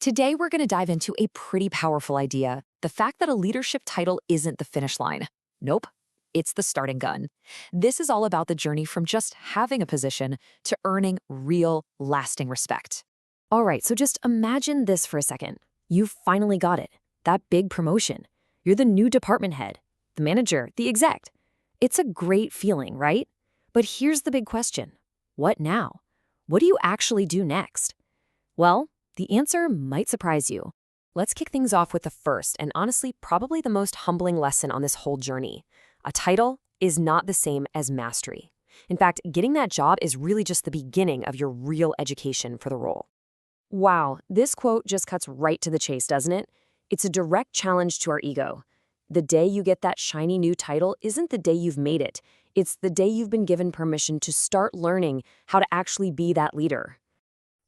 Today, we're going to dive into a pretty powerful idea, the fact that a leadership title isn't the finish line. Nope, it's the starting gun. This is all about the journey from just having a position to earning real, lasting respect. All right, so just imagine this for a second. You've finally got it. That big promotion. You're the new department head, the manager, the exec. It's a great feeling, right? But here's the big question. What now? What do you actually do next? Well, the answer might surprise you. Let's kick things off with the first and honestly probably the most humbling lesson on this whole journey. A title is not the same as mastery. In fact, getting that job is really just the beginning of your real education for the role. Wow, this quote just cuts right to the chase, doesn't it? It's a direct challenge to our ego. The day you get that shiny new title isn't the day you've made it. It's the day you've been given permission to start learning how to actually be that leader.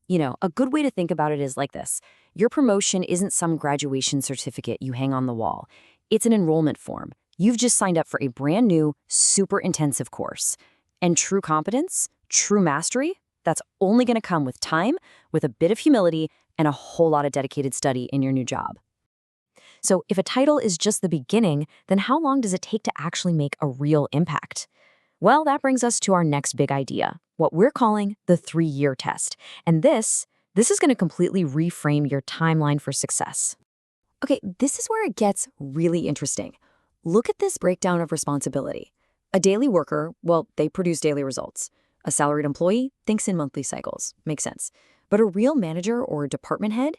You know, a good way to think about it is like this. Your promotion isn't some graduation certificate you hang on the wall. It's an enrollment form. You've just signed up for a brand new, super intensive course. And true competence, true mastery, that's only going to come with time, with a bit of humility, and a whole lot of dedicated study in your new job. So if a title is just the beginning, then how long does it take to actually make a real impact? Well, that brings us to our next big idea, what we're calling the 3-year test. And this is going to completely reframe your timeline for success. Okay, this is where it gets really interesting. Look at this breakdown of responsibility. A daily worker, well, they produce daily results. A salaried employee thinks in monthly cycles. Makes sense. But a real manager or department head,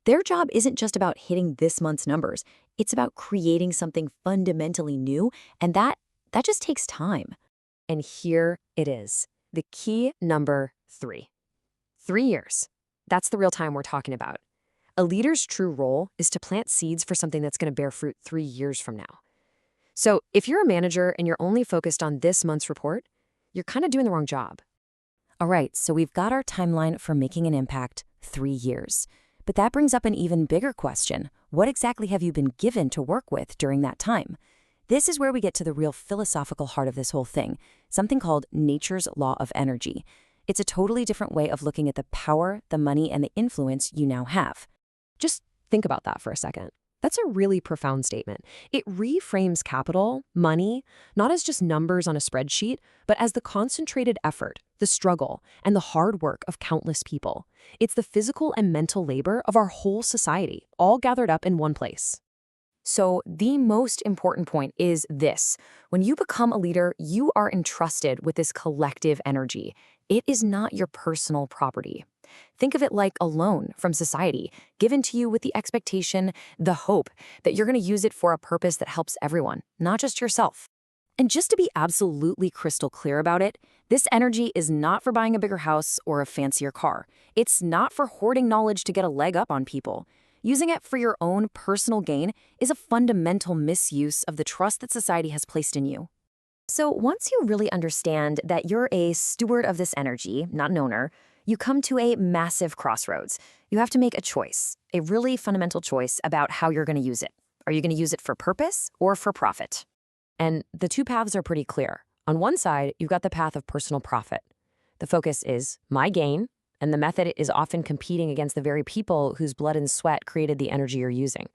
their job isn't just about hitting this month's numbers. It's about creating something fundamentally new, and that just takes time. And here it is, the key number 3. 3 years. That's the real time we're talking about. A leader's true role is to plant seeds for something that's going to bear fruit 3 years from now. So if you're a manager and you're only focused on this month's report, you're kind of doing the wrong job. All right, so we've got our timeline for making an impact, 3 years. But that brings up an even bigger question. What exactly have you been given to work with during that time? This is where we get to the real philosophical heart of this whole thing, something called nature's law of energy. It's a totally different way of looking at the power, the money, and the influence you now have. Just think about that for a second. That's a really profound statement. It reframes capital, money, not as just numbers on a spreadsheet, but as the concentrated effort, the struggle, and the hard work of countless people. It's the physical and mental labor of our whole society, all gathered up in one place. So the most important point is this. When you become a leader, you are entrusted with this collective energy. It is not your personal property. Think of it like a loan from society, given to you with the expectation, the hope, that you're going to use it for a purpose that helps everyone, not just yourself. And just to be absolutely crystal clear about it, this energy is not for buying a bigger house or a fancier car. It's not for hoarding knowledge to get a leg up on people. Using it for your own personal gain is a fundamental misuse of the trust that society has placed in you. So once you really understand that you're a steward of this energy, not an owner, you come to a massive crossroads. You have to make a choice, a really fundamental choice about how you're going to use it. Are you going to use it for purpose or for profit? And the two paths are pretty clear. On one side, you've got the path of personal profit. The focus is my gain, and the method is often competing against the very people whose blood and sweat created the energy you're using.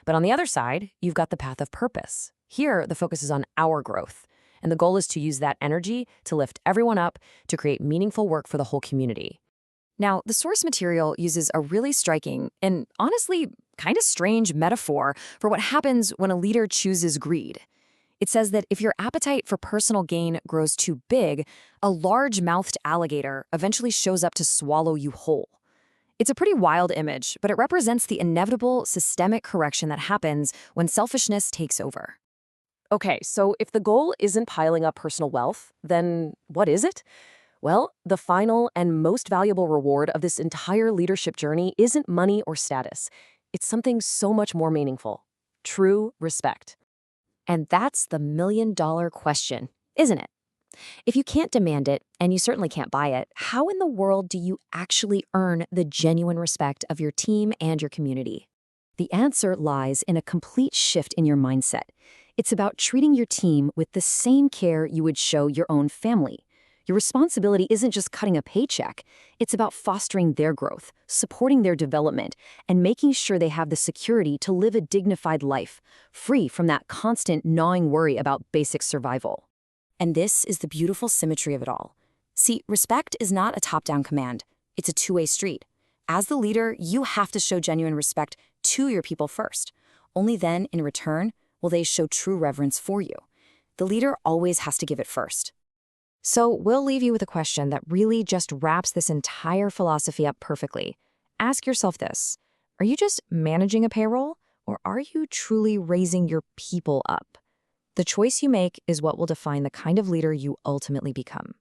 But on the other side, you've got the path of purpose. Here, the focus is on our growth. And the goal is to use that energy to lift everyone up, to create meaningful work for the whole community. Now, the source material uses a really striking and honestly kind of strange metaphor for what happens when a leader chooses greed. It says that if your appetite for personal gain grows too big, a large-mouthed alligator eventually shows up to swallow you whole. It's a pretty wild image, but it represents the inevitable systemic correction that happens when selfishness takes over. Okay, so if the goal isn't piling up personal wealth, then what is it? Well, the final and most valuable reward of this entire leadership journey isn't money or status. It's something so much more meaningful: true respect. And that's the million-dollar question, isn't it? If you can't demand it, and you certainly can't buy it, how in the world do you actually earn the genuine respect of your team and your community? The answer lies in a complete shift in your mindset. It's about treating your team with the same care you would show your own family. Your responsibility isn't just cutting a paycheck. It's about fostering their growth, supporting their development, and making sure they have the security to live a dignified life, free from that constant gnawing worry about basic survival. And this is the beautiful symmetry of it all. See, respect is not a top-down command. It's a two-way street. As the leader, you have to show genuine respect to your people first. Only then, in return, will they show true reverence for you. The leader always has to give it first. So we'll leave you with a question that really just wraps this entire philosophy up perfectly. Ask yourself this: are you just managing a payroll, or are you truly raising your people up? The choice you make is what will define the kind of leader you ultimately become.